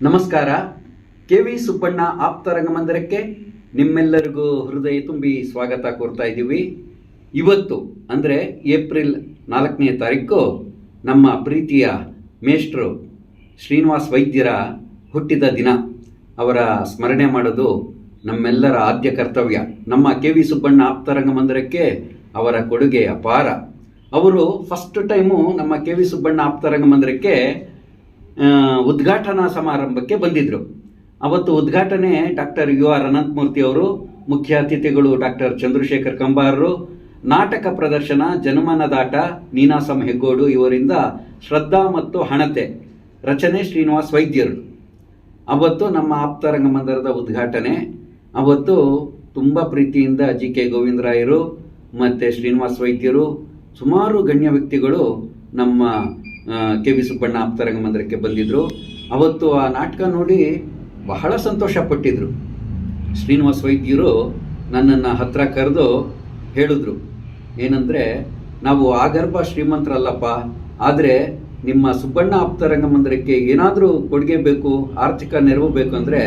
ನಮಸ್ಕಾರ. ಕೆ.ವಿ. ಸುಬ್ಬಣ್ಣ ಆಪ್ತ ರಂಗಮಂದಿರಕ್ಕೆ ನಿಮ್ಮೆಲ್ಲರಿಗೂ ಹೃದಯ ತುಂಬಿ ಸ್ವಾಗತ ಕೋರ್ತಾ ಇದ್ದೀವಿ. ಇವತ್ತು ಅಂದರೆ ಏಪ್ರಿಲ್ 4ನೇ ತಾರೀಕು ನಮ್ಮ ಪ್ರೀತಿಯ ಮೇಷ್ಟ್ರು ಶ್ರೀನಿವಾಸ್ ವೈದ್ಯರ ಹುಟ್ಟಿದ ದಿನ. ಅವರ ಸ್ಮರಣೆ ಮಾಡೋದು ನಮ್ಮೆಲ್ಲರ ಆದ್ಯ ಕರ್ತವ್ಯ. ನಮ್ಮ ಕೆ.ವಿ. ಸುಬ್ಬಣ್ಣ ಆಪ್ತ ರಂಗಮಂದಿರಕ್ಕೆ ಅವರ ಕೊಡುಗೆ ಅಪಾರ. ಅವರು ಫಸ್ಟ್ ಟೈಮು ನಮ್ಮ ಕೆ.ವಿ. ಸುಬ್ಬಣ್ಣ ಆಪ್ತ ರಂಗಮಂದಿರಕ್ಕೆ ಉದ್ಘಾಟನಾ ಸಮಾರಂಭಕ್ಕೆ ಬಂದಿದ್ದರು. ಅವತ್ತು ಉದ್ಘಾಟನೆ ಡಾಕ್ಟರ್ ಯು.ಆರ್. ಅನಂತಮೂರ್ತಿ ಅವರು, ಮುಖ್ಯ ಅತಿಥಿಗಳು ಡಾಕ್ಟರ್ ಚಂದ್ರಶೇಖರ್ ಕಂಬಾರರು, ನಾಟಕ ಪ್ರದರ್ಶನ ಜನಮನದಾಟ ನೀನಾಸಂ ಹೆಗ್ಗೋಡು ಇವರಿಂದ ಶ್ರದ್ಧಾ ಮತ್ತು ಹಣತೆ, ರಚನೆ ಶ್ರೀನಿವಾಸ್ ವೈದ್ಯರು. ಅವತ್ತು ನಮ್ಮ ಆಪ್ತ ರಂಗಮಂದಿರದ ಉದ್ಘಾಟನೆ. ಅವತ್ತು ತುಂಬ ಪ್ರೀತಿಯಿಂದ ಜಿ.ಕೆ. ಗೋವಿಂದರಾಯರು ಮತ್ತು ಶ್ರೀನಿವಾಸ್ ವೈದ್ಯರು, ಸುಮಾರು ಗಣ್ಯ ವ್ಯಕ್ತಿಗಳು ನಮ್ಮ ಕೆ.ವಿ. ಸುಬ್ಬಣ್ಣ ಆಪ್ತ ರಂಗಮಂದಿರಕ್ಕೆ ಬಂದಿದ್ದರು. ಅವತ್ತು ಆ ನಾಟಕ ನೋಡಿ ಬಹಳ ಸಂತೋಷ ಪಟ್ಟಿದ್ರು. ಶ್ರೀನಿವಾಸ್ ವೈದ್ಯರು ನನ್ನನ್ನು ಹತ್ರ ಕರೆದು ಹೇಳಿದ್ರು, ಏನಂದರೆ, ನಾವು ಆಗರ್ಭ ಶ್ರೀಮಂತರಲ್ಲಪ್ಪ, ಆದರೆ ನಿಮ್ಮ ಸುಬ್ಬಣ್ಣ ಆಪ್ತ ರಂಗಮಂದಿರಕ್ಕೆ ಏನಾದರೂ ಕೊಡುಗೆ ಬೇಕು, ಆರ್ಥಿಕ ನೆರವು ಬೇಕು ಅಂದರೆ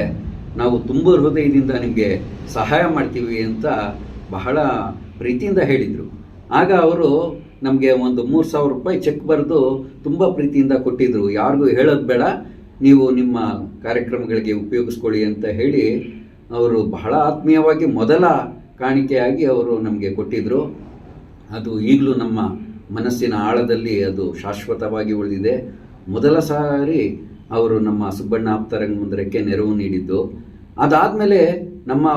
ನಾವು ತುಂಬ ಹೃದಯದಿಂದ ನಿಮಗೆ ಸಹಾಯ ಮಾಡ್ತೀವಿ ಅಂತ ಬಹಳ ಪ್ರೀತಿಯಿಂದ ಹೇಳಿದರು. ಆಗ ಅವರು ನಮಗೆ ಒಂದು 3,000 ರೂಪಾಯಿ ಚೆಕ್ ಬರೆದು ತುಂಬ ಪ್ರೀತಿಯಿಂದ ಕೊಟ್ಟಿದ್ದರು. ಯಾರಿಗೂ ಹೇಳೋದು ಬೇಡ, ನೀವು ನಿಮ್ಮ ಕಾರ್ಯಕ್ರಮಗಳಿಗೆ ಉಪಯೋಗಿಸ್ಕೊಳ್ಳಿ ಅಂತ ಹೇಳಿ ಅವರು ಬಹಳ ಆತ್ಮೀಯವಾಗಿ ಮೊದಲ ಕಾಣಿಕೆಯಾಗಿ ಅವರು ನಮಗೆ ಕೊಟ್ಟಿದ್ದರು. ಅದು ಈಗಲೂ ನಮ್ಮ ಮನಸ್ಸಿನ ಆಳದಲ್ಲಿ ಅದು ಶಾಶ್ವತವಾಗಿ ಉಳಿದಿದೆ. ಮೊದಲ ಸಾರಿ ಅವರು ನಮ್ಮ ಸುಬ್ಬಣ್ಣ ಆಪ್ತ ರಂಗಮಂದಿರಕ್ಕೆ ನೆರವು ನೀಡಿದ್ದು. ಅದಾದಮೇಲೆ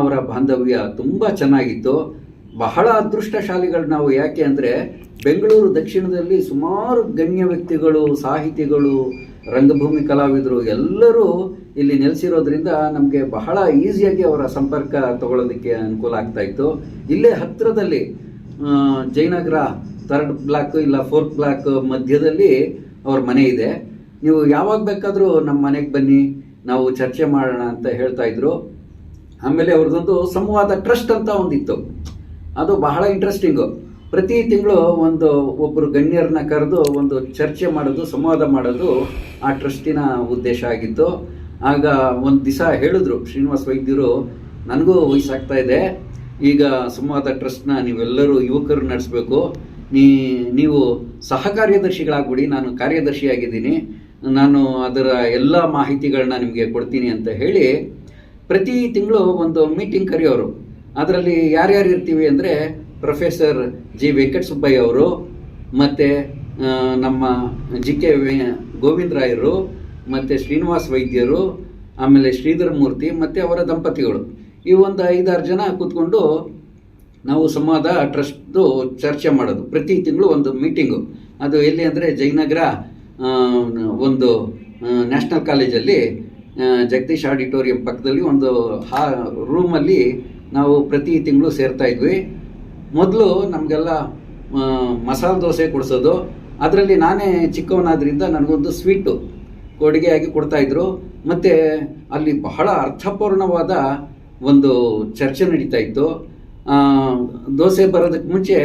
ಅವರ ಬಾಂಧವ್ಯ ತುಂಬ ಚೆನ್ನಾಗಿತ್ತು. ಬಹಳ ಅದೃಷ್ಟಶಾಲಿಗಳು ನಾವು. ಯಾಕೆ ಅಂದರೆ, ಬೆಂಗಳೂರು ದಕ್ಷಿಣದಲ್ಲಿ ಸುಮಾರು ಗಣ್ಯ ವ್ಯಕ್ತಿಗಳು, ಸಾಹಿತಿಗಳು, ರಂಗಭೂಮಿ ಕಲಾವಿದರು ಎಲ್ಲರೂ ಇಲ್ಲಿ ನೆಲೆಸಿರೋದ್ರಿಂದ ನಮಗೆ ಬಹಳ ಈಸಿಯಾಗಿ ಅವರ ಸಂಪರ್ಕ ತಗೊಳ್ಳೋದಕ್ಕೆ ಅನುಕೂಲ ಆಗ್ತಾಯಿತ್ತು. ಇಲ್ಲೇ ಹತ್ತಿರದಲ್ಲಿ ಜಯನಗರ 3rd ಬ್ಲಾಕ್ ಇಲ್ಲ 4th ಬ್ಲಾಕ್ ಮಧ್ಯದಲ್ಲಿ ಅವ್ರ ಮನೆ ಇದೆ. ನೀವು ಯಾವಾಗ ಬೇಕಾದರೂ ನಮ್ಮ ಮನೆಗೆ ಬನ್ನಿ, ನಾವು ಚರ್ಚೆ ಮಾಡೋಣ ಅಂತ ಹೇಳ್ತಾಯಿದ್ರು. ಆಮೇಲೆ ಅವ್ರದ್ದೊಂದು ಸಂವಾದ ಟ್ರಸ್ಟ್ ಅಂತ ಒಂದಿತ್ತು. ಅದು ಬಹಳ ಇಂಟ್ರೆಸ್ಟಿಂಗು. ಪ್ರತಿ ತಿಂಗಳು ಒಬ್ಬರು ಗಣ್ಯರನ್ನ ಕರೆದು ಒಂದು ಚರ್ಚೆ ಮಾಡೋದು, ಸಂವಾದ ಮಾಡೋದು ಆ ಟ್ರಸ್ಟಿನ ಉದ್ದೇಶ ಆಗಿತ್ತು. ಆಗ ಒಂದು ದಿವಸ ಹೇಳಿದ್ರು ಶ್ರೀನಿವಾಸ್ ವೈದ್ಯರು, ನನಗೂ ವಯಸ್ಸಾಗ್ತಾ ಇದೆ, ಈಗ ಸಂವಾದ ಟ್ರಸ್ಟ್ನ ನೀವೆಲ್ಲರೂ ಯುವಕರು ನಡೆಸಬೇಕು, ನೀವು ಸಹ ಕಾರ್ಯದರ್ಶಿಗಳಾಗ್ಬಿಡಿ, ನಾನು ಕಾರ್ಯದರ್ಶಿಯಾಗಿದ್ದೀನಿ, ನಾನು ಅದರ ಎಲ್ಲ ಮಾಹಿತಿಗಳನ್ನ ನಿಮಗೆ ಕೊಡ್ತೀನಿ ಅಂತ ಹೇಳಿ ಪ್ರತಿ ತಿಂಗಳು ಒಂದು ಮೀಟಿಂಗ್ ಕರೆಯೋರು. ಅದರಲ್ಲಿ ಯಾರ್ಯಾರು ಇರ್ತೀವಿ ಅಂದರೆ, ಪ್ರೊಫೆಸರ್ ಜಿ. ವೆಂಕಟಸುಬ್ಬಯ್ಯ ಅವರು, ಮತ್ತು ನಮ್ಮ ಜಿ.ಕೆ. ಗೋವಿಂದರಾಯರು, ಮತ್ತು ಶ್ರೀನಿವಾಸ್ ವೈದ್ಯರು, ಆಮೇಲೆ ಶ್ರೀಧರ ಮೂರ್ತಿ ಮತ್ತು ಅವರ ದಂಪತಿಗಳು, ಈ ಒಂದು 5-6 ಜನ ಕೂತ್ಕೊಂಡು ನಾವು ಸಂವಾದ ಟ್ರಸ್ಟ್ದು ಚರ್ಚೆ ಮಾಡೋದು. ಪ್ರತಿ ತಿಂಗಳು ಒಂದು ಮೀಟಿಂಗು. ಅದು ಎಲ್ಲಿ ಅಂದರೆ, ಜಯನಗರ ಒಂದು ನ್ಯಾಷನಲ್ ಕಾಲೇಜಲ್ಲಿ ಜಗದೀಶ್ ಆಡಿಟೋರಿಯಂ ಪಕ್ಕದಲ್ಲಿ ಒಂದು ರೂಮಲ್ಲಿ ನಾವು ಪ್ರತಿ ತಿಂಗಳು ಸೇರ್ತಾ ಇದ್ವಿ. ಮೊದಲು ನಮಗೆಲ್ಲ ಮಸಾಲೆ ದೋಸೆ ಕೊಡಿಸೋದು. ಅದರಲ್ಲಿ ನಾನೇ ಚಿಕ್ಕವನಾದ್ರಿಂದ ನನಗೊಂದು ಸ್ವೀಟು ಕೊಡುಗೆಯಾಗಿ ಕೊಡ್ತಾಯಿದ್ರು. ಮತ್ತು ಅಲ್ಲಿ ಬಹಳ ಅರ್ಥಪೂರ್ಣವಾದ ಒಂದು ಚರ್ಚೆ ನಡೀತಾ ಇತ್ತು. ದೋಸೆ ಬರೋದಕ್ಕೆ ಮುಂಚೆ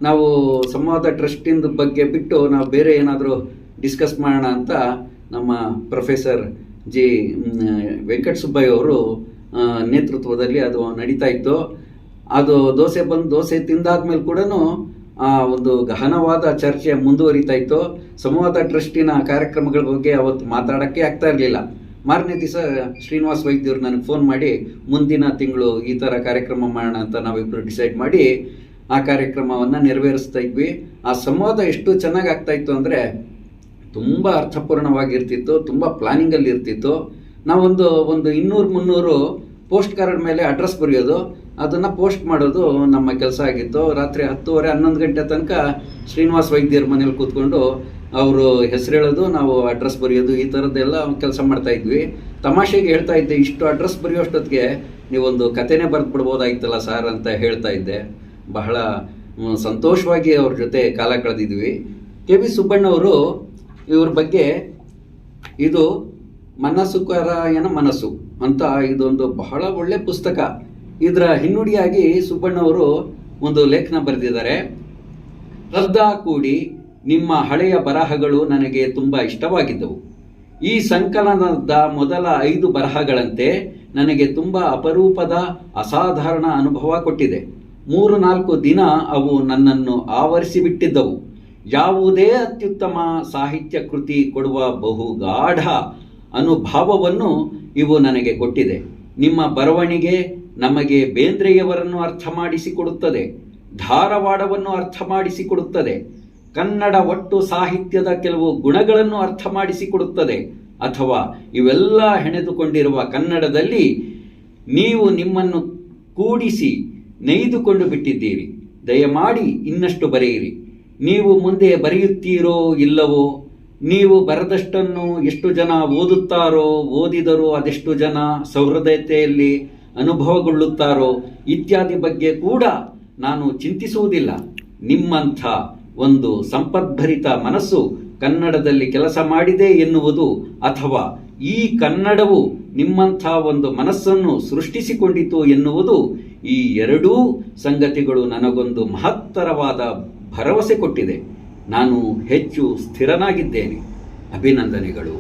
ನಾವು ಸಂವಾದ ಟ್ರಸ್ಟಿಂದ ಬಗ್ಗೆ ಬಿಟ್ಟು ನಾವು ಬೇರೆ ಏನಾದರೂ ಡಿಸ್ಕಸ್ ಮಾಡೋಣ ಅಂತ ನಮ್ಮ ಪ್ರೊಫೆಸರ್ ಜಿ. ವೆಂಕಟಸುಬ್ಬಯ್ಯ ಅವರು ನೇತೃತ್ವದಲ್ಲಿ ಅದು ನಡೀತಾ ಇತ್ತು. ಅದು ದೋಸೆ ತಿಂದಾದ್ಮೇಲೆ ಕೂಡ ಒಂದು ಗಹನವಾದ ಚರ್ಚೆ ಮುಂದುವರಿತಾ ಇತ್ತು. ಸಂವಾದ ಟ್ರಸ್ಟಿನ ಕಾರ್ಯಕ್ರಮಗಳ ಬಗ್ಗೆ ಅವತ್ತು ಮಾತಾಡೋಕ್ಕೆ ಆಗ್ತಾ ಇರಲಿಲ್ಲ. ಮಾರನೇ ದಿವಸ ಶ್ರೀನಿವಾಸ್ ವೈದ್ಯರು ನನಗೆ ಫೋನ್ ಮಾಡಿ, ಮುಂದಿನ ತಿಂಗಳು ಈ ಥರ ಕಾರ್ಯಕ್ರಮ ಮಾಡೋಣ ಅಂತ ನಾವಿಬ್ಬರು ಡಿಸೈಡ್ ಮಾಡಿ ಆ ಕಾರ್ಯಕ್ರಮವನ್ನು ನೆರವೇರಿಸ್ತಾ ಇದ್ವಿ. ಆ ಸಂವಾದ ಎಷ್ಟು ಚೆನ್ನಾಗಿ ಆಗ್ತಾಯಿತ್ತು ಅಂದರೆ, ತುಂಬ ಅರ್ಥಪೂರ್ಣವಾಗಿರ್ತಿತ್ತು, ತುಂಬ ಪ್ಲಾನಿಂಗಲ್ಲಿ ಇರ್ತಿತ್ತು. ನಾವೊಂದು 200-300 ಪೋಸ್ಟ್ ಕಾರ್ಡ್ ಮೇಲೆ ಅಡ್ರೆಸ್ ಬರೆಯೋದು, ಅದನ್ನು ಪೋಸ್ಟ್ ಮಾಡೋದು ನಮ್ಮ ಕೆಲಸ ಆಗಿತ್ತು. ರಾತ್ರಿ 10:30-11 ಗಂಟೆ ತನಕ ಶ್ರೀನಿವಾಸ್ ವೈದ್ಯರ ಮನೇಲಿ ಕೂತ್ಕೊಂಡು ಅವರು ಹೆಸರು ಹೇಳೋದು, ನಾವು ಅಡ್ರೆಸ್ ಬರೆಯೋದು, ಈ ಥರದ್ದೆಲ್ಲ ಕೆಲಸ ಮಾಡ್ತಾಯಿದ್ವಿ. ತಮಾಷೆಗೆ ಹೇಳ್ತಾ ಇದ್ದೆ, ಇಷ್ಟು ಅಡ್ರೆಸ್ ಬರೆಯೋಷ್ಟೊತ್ತಿಗೆ ನೀವೊಂದು ಕಥೆನೇ ಬರೆದು ಬಿಡ್ಬೋದಾಗಿತ್ತಲ್ಲ ಸರ್ ಅಂತ ಹೇಳ್ತಾ ಇದ್ದೆ. ಬಹಳ ಸಂತೋಷವಾಗಿ ಅವ್ರ ಜೊತೆ ಕಾಲ ಕಳೆದಿದ್ವಿ. ಕೆ.ವಿ. ಸುಬ್ಬಣ್ಣವರು ಇವ್ರ ಬಗ್ಗೆ, ಇದು ಮನಸುಕರಾಯನ ಮನಸ್ಸು ಅಂತ ಇದೊಂದು ಬಹಳ ಒಳ್ಳೆ ಪುಸ್ತಕ. ಇದರ ಹಿನ್ನುಡಿಯಾಗಿ ಸುಬ್ಬಣ್ಣವರು ಒಂದು ಲೇಖನ ಬರೆದಿದ್ದಾರೆ. ಶ್ರದ್ಧಾ ಕೂಡಿ ನಿಮ್ಮ ಹಳೆಯ ಬರಹಗಳು ನನಗೆ ತುಂಬ ಇಷ್ಟವಾಗಿದ್ದವು. ಈ ಸಂಕಲನದ ಮೊದಲ 5 ಬರಹಗಳಂತೆ ನನಗೆ ತುಂಬ ಅಪರೂಪದ ಅಸಾಧಾರಣ ಅನುಭವ ಕೊಟ್ಟಿದೆ. 3-4 ದಿನ ಅವು ನನ್ನನ್ನು ಆವರಿಸಿಬಿಟ್ಟಿದ್ದವು. ಯಾವುದೇ ಅತ್ಯುತ್ತಮ ಸಾಹಿತ್ಯ ಕೃತಿ ಕೊಡುವ ಬಹುಗಾಢ ಅನುಭವವನ್ನು ಇವು ನನಗೆ ಕೊಟ್ಟಿದೆ. ನಿಮ್ಮ ಬರವಣಿಗೆ ನಮಗೆ ಬೇಂದ್ರೆಯವರನ್ನು ಅರ್ಥ ಮಾಡಿಸಿಕೊಡುತ್ತದೆ, ಧಾರವಾಡವನ್ನು ಅರ್ಥ ಮಾಡಿಸಿಕೊಡುತ್ತದೆ, ಕನ್ನಡ ಒಟ್ಟು ಸಾಹಿತ್ಯದ ಕೆಲವು ಗುಣಗಳನ್ನು ಅರ್ಥ ಮಾಡಿಸಿಕೊಡುತ್ತದೆ. ಅಥವಾ ಇವೆಲ್ಲ ಹೆಣೆದುಕೊಂಡಿರುವ ಕನ್ನಡದಲ್ಲಿ ನೀವು ನಿಮ್ಮನ್ನು ಕೂಡಿಸಿ ನೆಯ್ದುಕೊಂಡು ಬಿಟ್ಟಿದ್ದೀರಿ. ದಯಮಾಡಿ ಇನ್ನಷ್ಟು ಬರೆಯಿರಿ. ನೀವು ಮುಂದೆ ಬರೆಯುತ್ತೀರೋ ಇಲ್ಲವೋ, ನೀವು ಬರೆದಷ್ಟನ್ನು ಎಷ್ಟು ಜನ ಓದುತ್ತಾರೋ, ಓದಿದರೂ ಅದೆಷ್ಟು ಜನ ಸಹೃದಯತೆಯಲ್ಲಿ ಅನುಭವಗೊಳ್ಳುತ್ತಾರೋ ಇತ್ಯಾದಿ ಬಗ್ಗೆ ಕೂಡ ನಾನು ಚಿಂತಿಸುವುದಿಲ್ಲ. ನಿಮ್ಮಂಥ ಒಂದು ಸಂಪದ್ಭರಿತ ಮನಸ್ಸು ಕನ್ನಡದಲ್ಲಿ ಕೆಲಸ ಮಾಡಿದೆ ಎನ್ನುವುದು, ಅಥವಾ ಈ ಕನ್ನಡವು ನಿಮ್ಮಂಥ ಒಂದು ಮನಸ್ಸನ್ನು ಸೃಷ್ಟಿಸಿಕೊಂಡಿತು ಎನ್ನುವುದು, ಈ ಎರಡೂ ಸಂಗತಿಗಳು ನನಗೊಂದು ಮಹತ್ತರವಾದ ಭರವಸೆ ಕೊಟ್ಟಿದೆ. ನಾನು ಹೆಚ್ಚು ಸ್ಥಿರನಾಗಿದ್ದೇನೆ. ಅಭಿನಂದನೆಗಳು,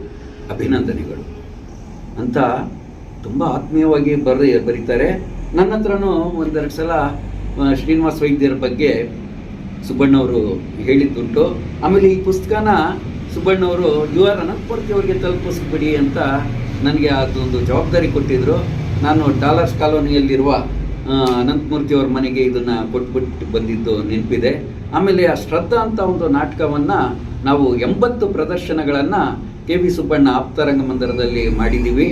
ಅಭಿನಂದನೆಗಳು ಅಂತ ತುಂಬ ಆತ್ಮೀಯವಾಗಿ ಬರೀತಾರೆ. ನನ್ನ ಹತ್ರನೂ 1-2 ಸಲ ಶ್ರೀನಿವಾಸ ವೈದ್ಯರ ಬಗ್ಗೆ ಸುಬ್ಬಣ್ಣವರು ಹೇಳಿದ್ದುಂಟು. ಆಮೇಲೆ ಈ ಪುಸ್ತಕನ ಸುಬ್ಬಣ್ಣವರು UR ಅನಂತಮೂರ್ತಿ ಅವರಿಗೆ ತಲುಪಿಸ್ಬಿಡಿ ಅಂತ ನನಗೆ ಅದೊಂದು ಜವಾಬ್ದಾರಿ ಕೊಟ್ಟಿದ್ದರು. ನಾನು ಡಾಲರ್ಸ್ ಕಾಲೋನಿಯಲ್ಲಿರುವ ಅನಂತಮೂರ್ತಿ ಅವ್ರ ಮನೆಗೆ ಇದನ್ನು ಕೊಟ್ಬಿಟ್ಟು ಬಂದಿದ್ದು ನೆನಪಿದೆ. ಆಮೇಲೆ ಆ ಶ್ರದ್ಧಾ ಅಂತ ಒಂದು ನಾಟಕವನ್ನು ನಾವು 80 ಪ್ರದರ್ಶನಗಳನ್ನು KV ಸುಬ್ಬಣ್ಣ ಆಪ್ತರಂಗಮಂದಿರದಲ್ಲಿ ಮಾಡಿದ್ದೀವಿ.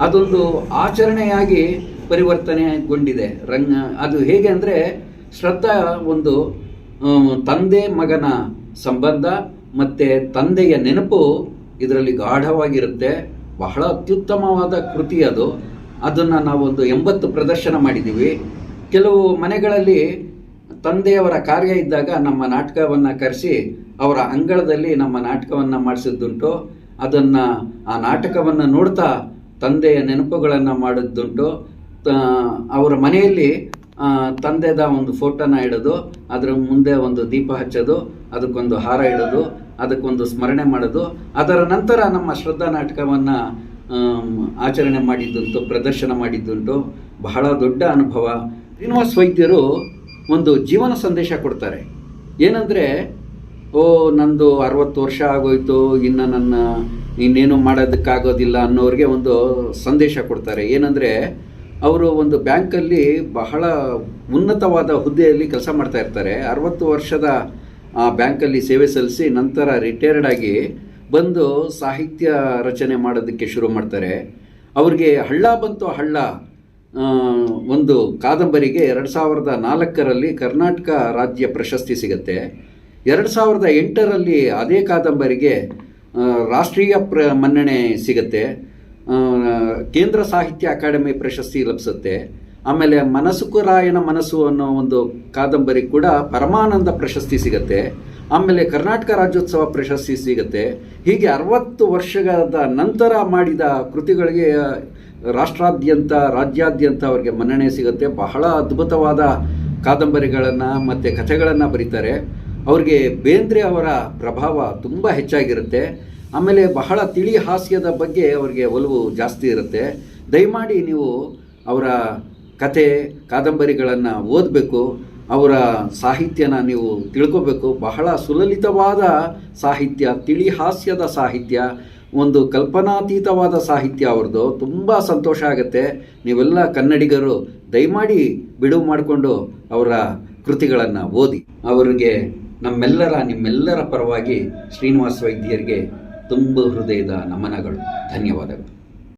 ಅದೊಂದು ಆಚರಣೆಯಾಗಿ ಪರಿವರ್ತನೆಗೊಂಡಿದೆ. ಅದು ಹೇಗೆ ಅಂದರೆ, ಶ್ರದ್ಧಾ ಒಂದು ತಂದೆ ಮಗನ ಸಂಬಂಧ ಮತ್ತು ತಂದೆಯ ನೆನಪು ಇದರಲ್ಲಿ ಗಾಢವಾಗಿರುತ್ತೆ. ಬಹಳ ಅತ್ಯುತ್ತಮವಾದ ಕೃತಿ ಅದು. ಅದನ್ನು ನಾವೊಂದು 80 ಪ್ರದರ್ಶನ ಮಾಡಿದ್ದೀವಿ. ಕೆಲವು ಮನೆಗಳಲ್ಲಿ ತಂದೆಯವರ ಕಾರ್ಯ ಇದ್ದಾಗ ನಮ್ಮ ನಾಟಕವನ್ನು ಕರೆಸಿ ಅವರ ಅಂಗಳದಲ್ಲಿ ನಮ್ಮ ನಾಟಕವನ್ನು ಮಾಡಿಸಿದ್ದುಂಟು. ಅದನ್ನು ಆ ನಾಟಕವನ್ನು ನೋಡ್ತಾ ತಂದೆಯ ನೆನಪುಗಳನ್ನು ಮಾಡಿದ್ದುಂಟು. ಅವರ ಮನೆಯಲ್ಲಿ ತಂದೆದ ಒಂದು ಫೋಟೋನ ಇಡೋದು, ಅದರ ಮುಂದೆ ಒಂದು ದೀಪ ಹಚ್ಚೋದು, ಅದಕ್ಕೊಂದು ಹಾರ ಇಡೋದು, ಅದಕ್ಕೊಂದು ಸ್ಮರಣೆ ಮಾಡೋದು. ಅದರ ನಂತರ ನಮ್ಮ ಶ್ರದ್ಧಾ ನಾಟಕವನ್ನು ಆಚರಣೆ ಮಾಡಿದ್ದುಂಟು, ಪ್ರದರ್ಶನ ಮಾಡಿದ್ದುಂಟು. ಬಹಳ ದೊಡ್ಡ ಅನುಭವ. ಶ್ರೀನಿವಾಸ ವೈದ್ಯರು ಒಂದು ಜೀವನ ಸಂದೇಶ ಕೊಡ್ತಾರೆ. ಏನಂದರೆ, ನಂದು 60 ವರ್ಷ ಆಗೋಯ್ತು, ಇನ್ನು ಇನ್ನೇನು ಮಾಡೋದಕ್ಕಾಗೋದಿಲ್ಲ ಅನ್ನೋರಿಗೆ ಒಂದು ಸಂದೇಶ ಕೊಡ್ತಾರೆ. ಏನಂದರೆ, ಅವರು ಒಂದು ಬ್ಯಾಂಕಲ್ಲಿ ಬಹಳ ಉನ್ನತವಾದ ಹುದ್ದೆಯಲ್ಲಿ ಕೆಲಸ ಮಾಡ್ತಾ ಇರ್ತಾರೆ. 60 ವರ್ಷದ ಆ ಬ್ಯಾಂಕಲ್ಲಿ ಸೇವೆ ಸಲ್ಲಿಸಿ ನಂತರ ರಿಟೈರ್ಡ್ ಆಗಿ ಬಂದು ಸಾಹಿತ್ಯ ರಚನೆ ಮಾಡೋದಕ್ಕೆ ಶುರು ಮಾಡ್ತಾರೆ. ಅವ್ರಿಗೆ ಹಳ್ಳ ಬಂತು ಹಳ್ಳ ಒಂದು ಕಾದಂಬರಿಗೆ 2004ರಲ್ಲಿ ಕರ್ನಾಟಕ ರಾಜ್ಯ ಪ್ರಶಸ್ತಿ ಸಿಗುತ್ತೆ. 2008ರಲ್ಲಿ ಅದೇ ಕಾದಂಬರಿಗೆ ರಾಷ್ಟ್ರೀಯ ಮನ್ನಣೆ ಸಿಗುತ್ತೆ. ಕೇಂದ್ರ ಸಾಹಿತ್ಯ ಅಕಾಡೆಮಿ ಪ್ರಶಸ್ತಿ ಲಭಿಸುತ್ತೆ. ಆಮೇಲೆ ಮನಸುಕುರಾಯನ ಮನಸ್ಸು ಅನ್ನೋ ಒಂದು ಕಾದಂಬರಿ ಕೂಡ ಪರಮಾನಂದ ಪ್ರಶಸ್ತಿ ಸಿಗುತ್ತೆ. ಆಮೇಲೆ ಕರ್ನಾಟಕ ರಾಜ್ಯೋತ್ಸವ ಪ್ರಶಸ್ತಿ ಸಿಗುತ್ತೆ. ಹೀಗೆ 60 ವರ್ಷದ ನಂತರ ಮಾಡಿದ ಕೃತಿಗಳಿಗೆ ರಾಜ್ಯಾದ್ಯಂತ ಅವರಿಗೆ ಮನ್ನಣೆ ಸಿಗುತ್ತೆ. ಬಹಳ ಅದ್ಭುತವಾದ ಕಾದಂಬರಿಗಳನ್ನು ಮತ್ತು ಕಥೆಗಳನ್ನು ಬರೀತಾರೆ. ಅವ್ರಿಗೆ ಬೇಂದ್ರೆ ಅವರ ಪ್ರಭಾವ ತುಂಬ ಹೆಚ್ಚಾಗಿರುತ್ತೆ. ಆಮೇಲೆ ಬಹಳ ತಿಳಿ ಹಾಸ್ಯದ ಬಗ್ಗೆ ಅವರಿಗೆ ಒಲವು ಜಾಸ್ತಿ ಇರುತ್ತೆ. ದಯಮಾಡಿ ನೀವು ಅವರ ಕತೆ ಕಾದಂಬರಿಗಳನ್ನು ಓದಬೇಕು, ಅವರ ಸಾಹಿತ್ಯನ ನೀವು ತಿಳ್ಕೋಬೇಕು. ಬಹಳ ಸುಲಲಿತವಾದ ಸಾಹಿತ್ಯ, ತಿಳಿ ಹಾಸ್ಯದ ಸಾಹಿತ್ಯ, ಒಂದು ಕಲ್ಪನಾತೀತವಾದ ಸಾಹಿತ್ಯ ಅವ್ರದ್ದು. ತುಂಬ ಸಂತೋಷ ಆಗುತ್ತೆ. ನೀವೆಲ್ಲ ಕನ್ನಡಿಗರು ದಯಮಾಡಿ ಬಿಡುವು ಮಾಡಿಕೊಂಡು ಅವರ ಕೃತಿಗಳನ್ನು ಓದಿ. ಅವರಿಗೆ ನಿಮ್ಮೆಲ್ಲರ ಪರವಾಗಿ ಶ್ರೀನಿವಾಸ ವೈದ್ಯರಿಗೆ ತುಂಬ ಹೃದಯದ ನಮನಗಳು. ಧನ್ಯವಾದಗಳು.